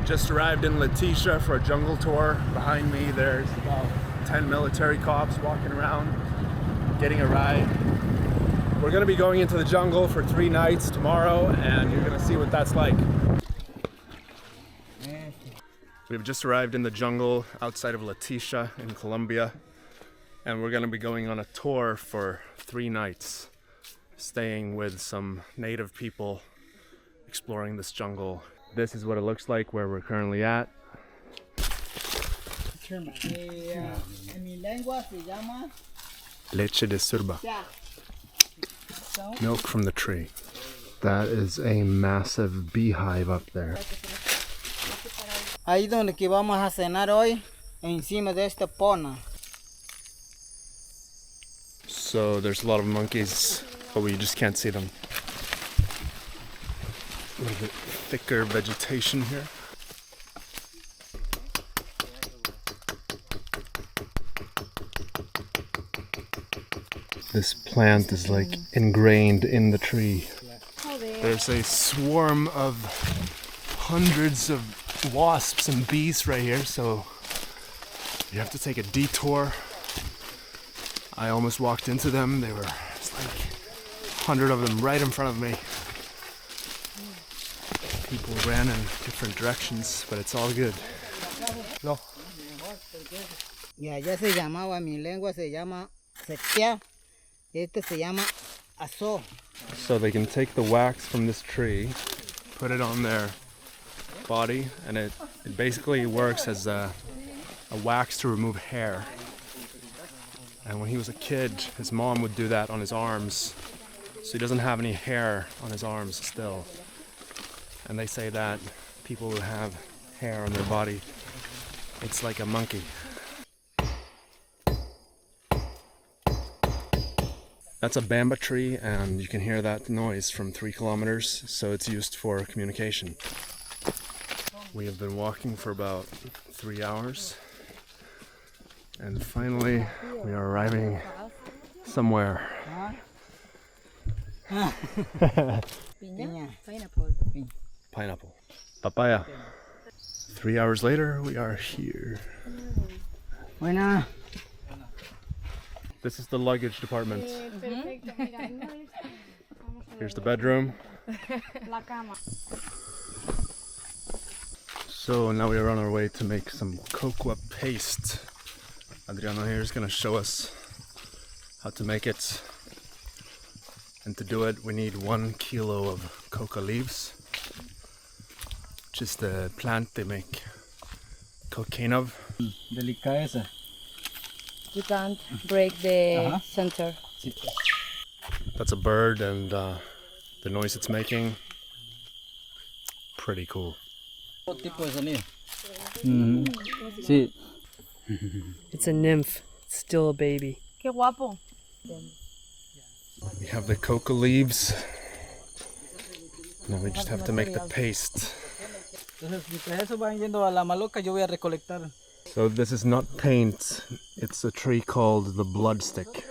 Just arrived in Letitia for a jungle tour. Behind me there's about 10 military cops walking around, getting a ride. We're gonna be going into the jungle for 3 nights tomorrow, and you're gonna see what that's like. We've just arrived in the jungle outside of Letitia in Colombia, and we're gonna be going on a tour for 3 nights, staying with some native people, exploring this jungle. This is what it looks like where we're currently at. Leche de surba. Milk from the tree. That is a massive beehive up there. Ahí donde que vamos a cenar hoy, encima de esta pona. So there's a lot of monkeys, but we just can't see them. A little bit thicker vegetation here. This plant is like ingrained in the tree. There's a swarm of hundreds of wasps and bees right here, so you have to take a detour. I almost walked into them. There were like 100 of them right in front of me. People ran in different directions, but it's all good. No. Y allá se llamaba, mi lengua se llama sepia, este se llama aso. So they can take the wax from this tree, put it on their body, and it basically works as a wax to remove hair. And when he was a kid, his mom would do that on his arms, so he doesn't have any hair on his arms still. And they say that people who have hair on their body, it's like a monkey. That's a bamba tree, and you can hear that noise from 3 kilometers, so it's used for communication. We have been walking for about 3 hours, and finally we are arriving somewhere. Pineapple. Papaya. 3 hours later, we are here. Buena. This is the luggage department. Here's the bedroom. So now we are on our way to make some cocoa paste. Adriano here is going to show us how to make it. And to do it, we need 1 kilo of coca leaves, which is the plant they make cocaine of. Delicadeza. You can't break the center. That's a bird, and the noise it's making, pretty cool. Sí. It's a nymph. It's still a baby. Qué guapo. We have the coca leaves. Now we just have to make the paste. So this is not paint, it's a tree called the blood stick.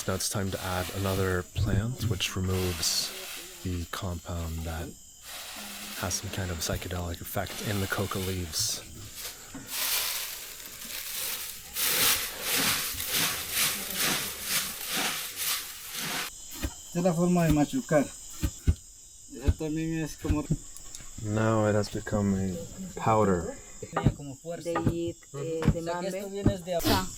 Now it's time to add another plant which removes the compound that has some kind of psychedelic effect in the coca leaves. Esta es la forma de machucar. Esa también es como... Now it has become a powder. They eat the mambe.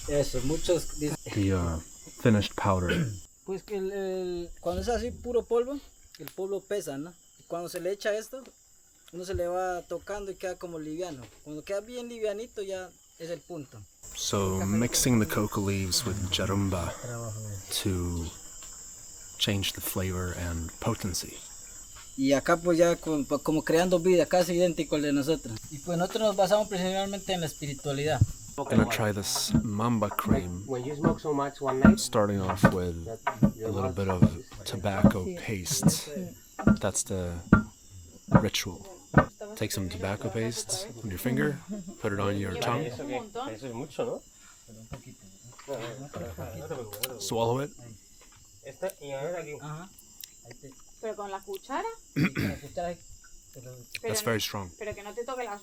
Eso, muchos dicen... The finished powder. Pues que cuando es así puro polvo, el polvo pesa, ¿no? Y cuando se le echa esto, uno se le va tocando y queda como liviano. Cuando queda bien livianito ya es el punto. So mixing the coca leaves with jarumba to change the flavor and potency. Y acá pues ya como creando vida, casi idéntico al de nosotros. Y pues nosotros nos basamos principalmente en la espiritualidad. I'm gonna try this Mambe cream, When you smoke so much one night, starting off with a little bit of tobacco paste. That's the ritual. Take some tobacco paste with your finger, put it on your tongue, swallow it. Pero con la cuchara. That's very strong. Pero que no te toque las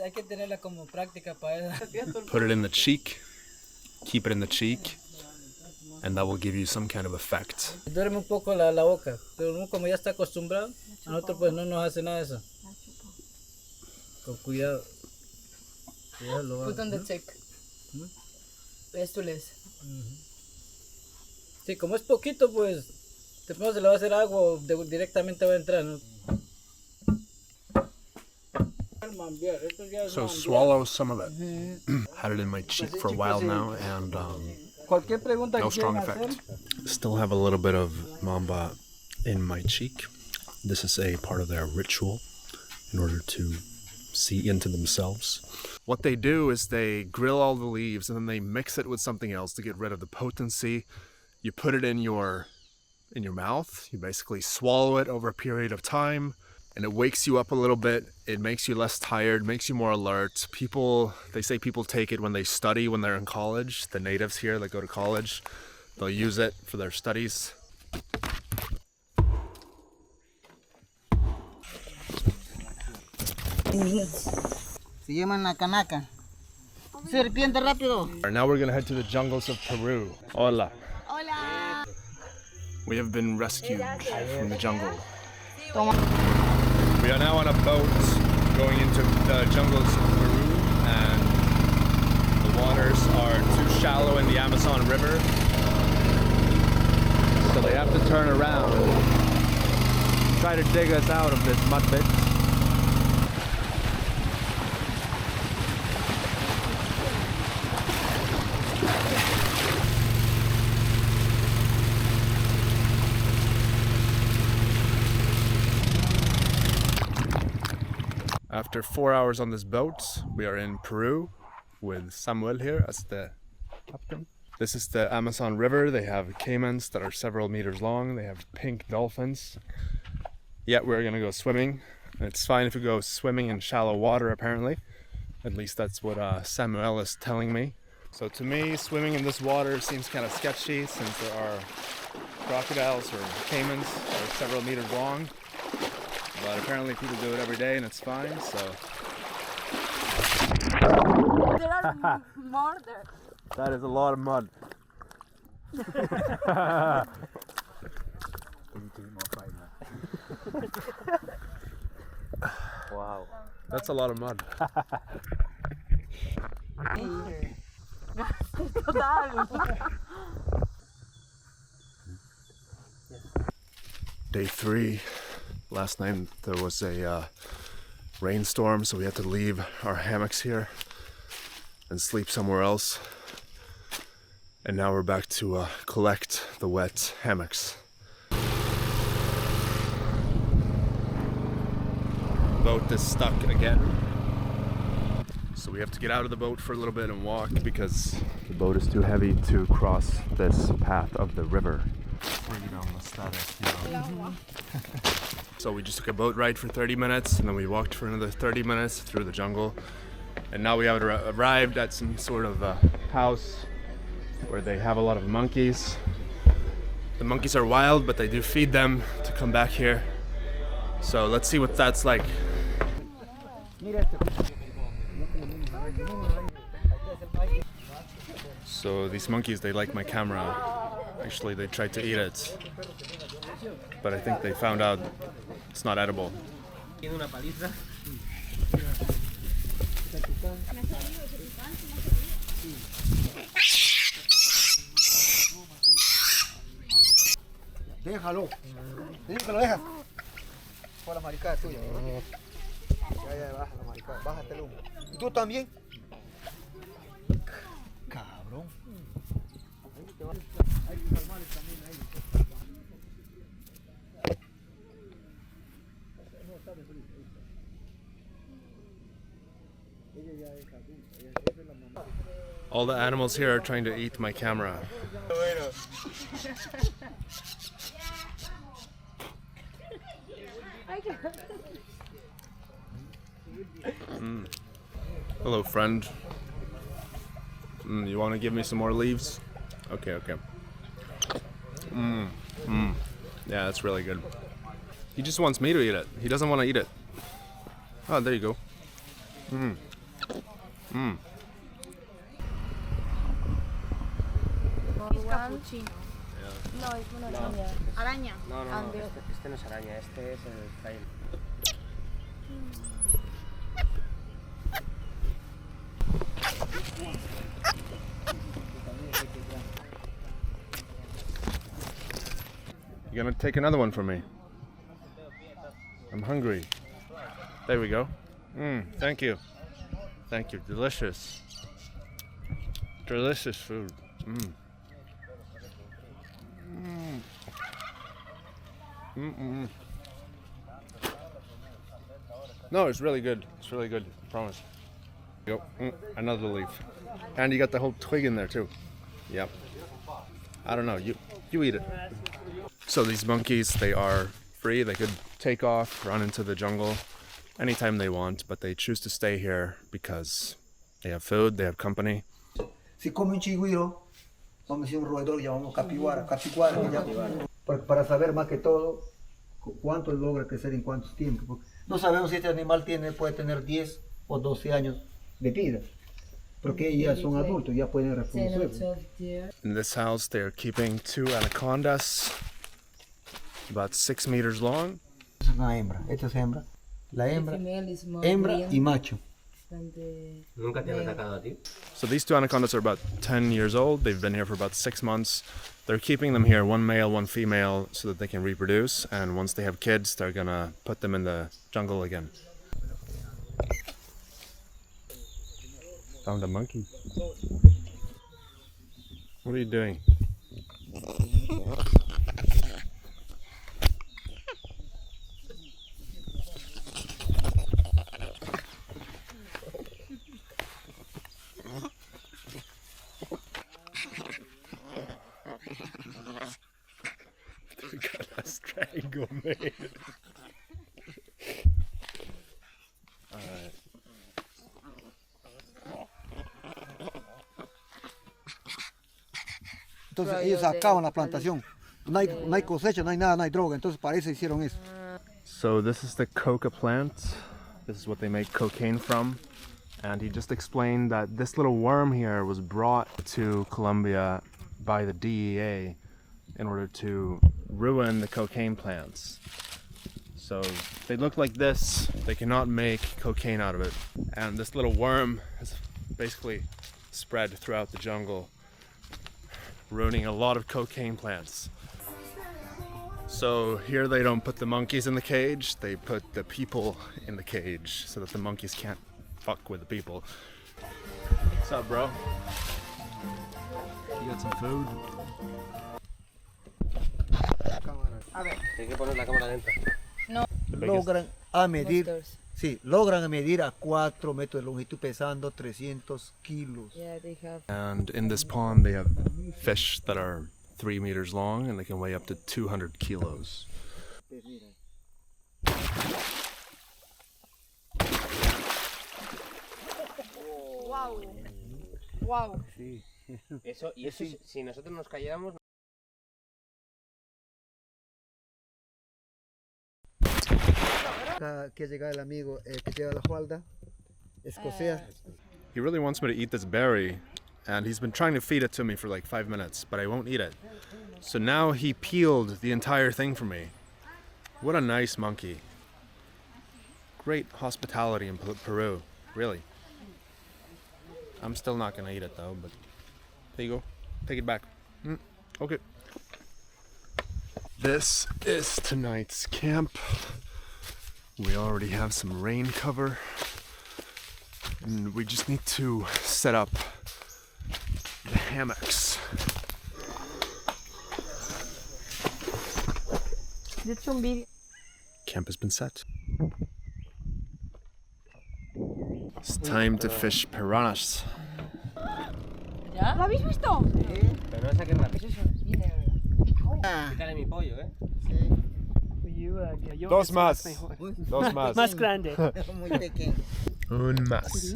Hay que tenerla como práctica para eso. Put it in the cheek, keep it in the cheek, and that will give you some kind of effect. Duerme un poco la boca, pero uno como ya está acostumbrado, a nosotros pues no nos hace nada de eso. Con cuidado. Put on the cheek. Esto les. Sí, como es poquito, pues después se le va a hacer agua o directamente va a entrar, ¿no? So swallow some of it. Had it in my cheek for a while now, and Cualquier pregunta no que strong quieran hacer. effect. Still have a little bit of mamba in my cheek. This is a part of their ritual in order to see into themselves. What they do is they grill all the leaves and then they mix it with something else to get rid of the potency. You put it in your mouth. You basically swallow it over a period of time, and it wakes you up a little bit. It makes you less tired, makes you more alert. They say people take it when they study, when they're in college. The natives here that go to college, they'll use it for their studies. Se llaman la canaca. Serpiente rápido. Now we're gonna head to the jungles of Peru. Hola. Hola. We have been rescued from the jungle. We are now on a boat going into the jungles of Peru, and the waters are too shallow in the Amazon River, so they have to turn around, try to dig us out of this mud pit. After 4 hours on this boat, we are in Peru with Samuel here as the captain. This is the Amazon River. They have caimans that are several meters long. They have pink dolphins. Yet we're gonna go swimming. It's fine if you go swimming in shallow water, apparently. At least that's what Samuel is telling me. So to me, swimming in this water seems kind of sketchy since there are crocodiles or caimans that are several meters long. But apparently people do it every day and it's fine, so. There are more there. That is a lot of mud. Wow. That's a lot of mud. Day 3. Last night there was a rainstorm, so we had to leave our hammocks here and sleep somewhere else. And now we're back to collect the wet hammocks. Boat is stuck again. So we have to get out of the boat for a little bit and walk because the boat is too heavy to cross this path of the river. So we just took a boat ride for 30 minutes and then we walked for another 30 minutes through the jungle. And now we have arrived at some sort of house where they have a lot of monkeys. The monkeys are wild, but they do feed them to come back here. So let's see what that's like. So these monkeys, they like my camera. Actually, they tried to eat it, but I think they found out it's not edible. Déjalo. Dime que lo dejas. Por la maricada tuya. Ya, baja la maricada. Bájate el humo. ¿Y tú también? Cabrón. Hay normales también ahí. No, está de frío. Ella ya es adulta. Esa es la mamá. All the animals here are trying to eat my camera. Hello, friend. You want to give me some more leaves? Okay. Yeah, that's really good. He just wants me to eat it. He doesn't want to eat it. Oh, there you go. Cappuccino. No, es una araña. Araña. No, este no es araña, este es el trail. You gonna take another one from me? I'm hungry. There we go. Thank you. Thank you. Delicious. Delicious food. No, it's really good. It's really good. I promise. Go. Another leaf. And you got the whole twig in there too. Yep. I don't know. You eat it. So these monkeys, they are free. They could take off, run into the jungle anytime they want, but they choose to stay here because they have food, they have company. Si come un chigüiro, vamos a decir un roedor, llamamos capibara, para saber más que todo cuánto logra crecer en cuántos tiempos. Porque no sabemos si este animal puede tener 10 o 12 años de vida, porque ya son adultos, ya pueden reproducirse. In this house, they're keeping 2 anacondas, about 6 meters long. Esta es una hembra, esta es hembra. La hembra, hembra y macho. ¿Nunca te han atacado a ti? So these 2 anacondas are about 10 years old. They've been here for about 6 months. They're keeping them here, 1 male, 1 female, so that they can reproduce. And once they have kids, they're gonna put them in the jungle again. Found a monkey. What are you doing? We got a strangle made. Entonces ellos acaban la plantación. No hay cosecha, no hay nada, no hay droga. Entonces para eso hicieron eso. So this is the Coca plant. This is what they make cocaine from. And he just explained that this little worm here was brought to Colombia by the DEA in order to ruin the cocaine plants. So they look like this. They cannot make cocaine out of it. And this little worm has basically spread throughout the jungle, ruining a lot of cocaine plants. So here they don't put the monkeys in the cage, they put the people in the cage so that the monkeys can't fuck with the people. What's up, bro? You got some food? Hay que poner la cámara dentro. Logran medir, sí, logran medir a 4 metros de longitud pesando 300 kilos. Yeah, they have. And in this pond they have fish that are 3 meters long and they can weigh up to 200 kilos. Wow. Wow. Eso, y eso, si nosotros nos calláramos... Que llega el amigo que lleva la falda escocesa. He really wants me to eat this berry and he's been trying to feed it to me for like 5 minutes, but I won't eat it. So now he peeled the entire thing for me. What a nice monkey. Great hospitality in Peru, really. I'm still not gonna eat it though, but there you go. Take it back. Okay. This is tonight's camp. We already have some rain cover. And we just need to set up the hammocks. Camp has been set. It's time to fish piranhas. ¿Ya? ¿Lo habéis visto? Pero no saquen rápido. Quítale mi pollo, ¿eh? Dos más. Dos más. Más grande. Muy pequeño. Un más.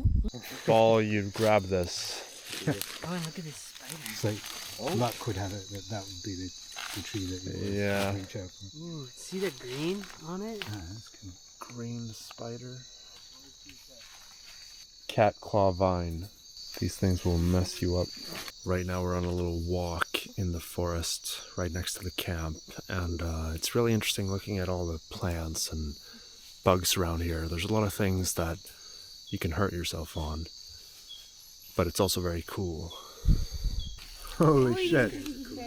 Ball, you grab this. Oh, and look at this spider. So luck would have it that would be the tree that you would Yeah. reach out for. Ooh, see the green on it? Ah, that's cool. Green spider. Cat claw vine. These things will mess you up. Right now we're on a little walk in the forest right next to the camp, and it's really interesting looking at all the plants and bugs around here. There's a lot of things that you can hurt yourself on, but it's also very cool. Holy shit,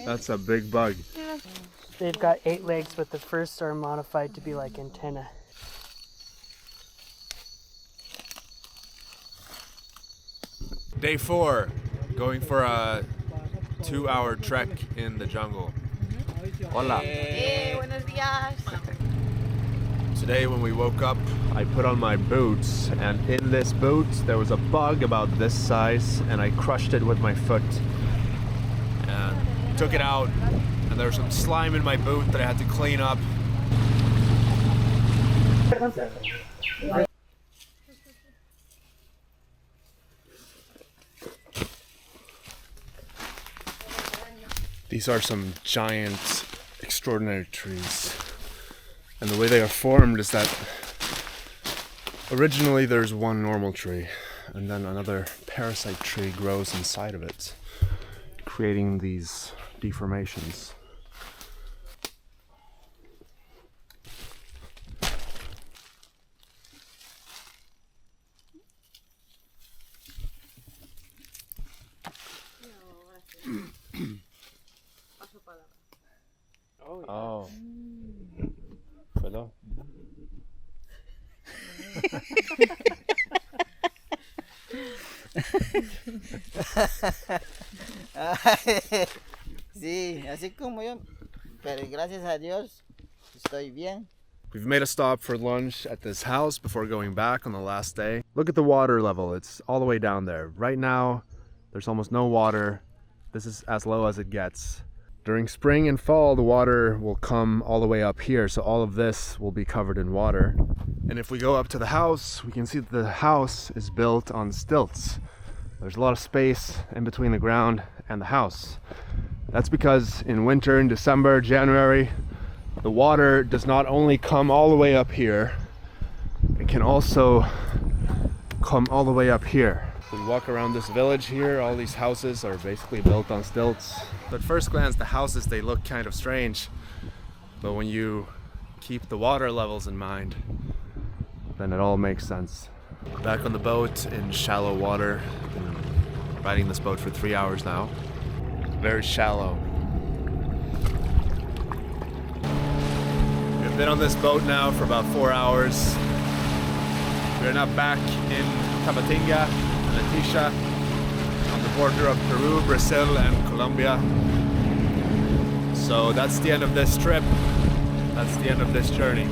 that's a big bug. They've got 8 legs, but the first are modified to be like antenna. Day 4, going for a 2-hour trek in the jungle. Hola. Buenos días. Today when we woke up, I put on my boots, and in this boot there was a bug about this size, and I crushed it with my foot and took it out, and there was some slime in my boot that I had to clean up. These are some giant, extraordinary trees. And the way they are formed is that originally there's one normal tree, and then another parasite tree grows inside of it, creating these deformations. Oh. Perdón. Sí, así como yo, pero gracias a Dios estoy bien. We've made a stop for lunch at this house before going back on the last day. Look at the water level, it's all the way down there. Right now, there's almost no water. This is as low as it gets. During spring and fall, the water will come all the way up here, so all of this will be covered in water. And if we go up to the house, we can see that the house is built on stilts. There's a lot of space in between the ground and the house. That's because in winter, in December, January, the water does not only come all the way up here, it can also come all the way up here. We walk around this village here, all these houses are basically built on stilts. At first glance, the houses, they look kind of strange, but when you keep the water levels in mind, then it all makes sense. Back on the boat in shallow water. Been riding this boat for 3 hours now. Very shallow. We've been on this boat now for about 4 hours. We're now back in Tabatinga and Leticia, on the border of Peru, Brazil, and Colombia. So that's the end of this trip. That's the end of this journey.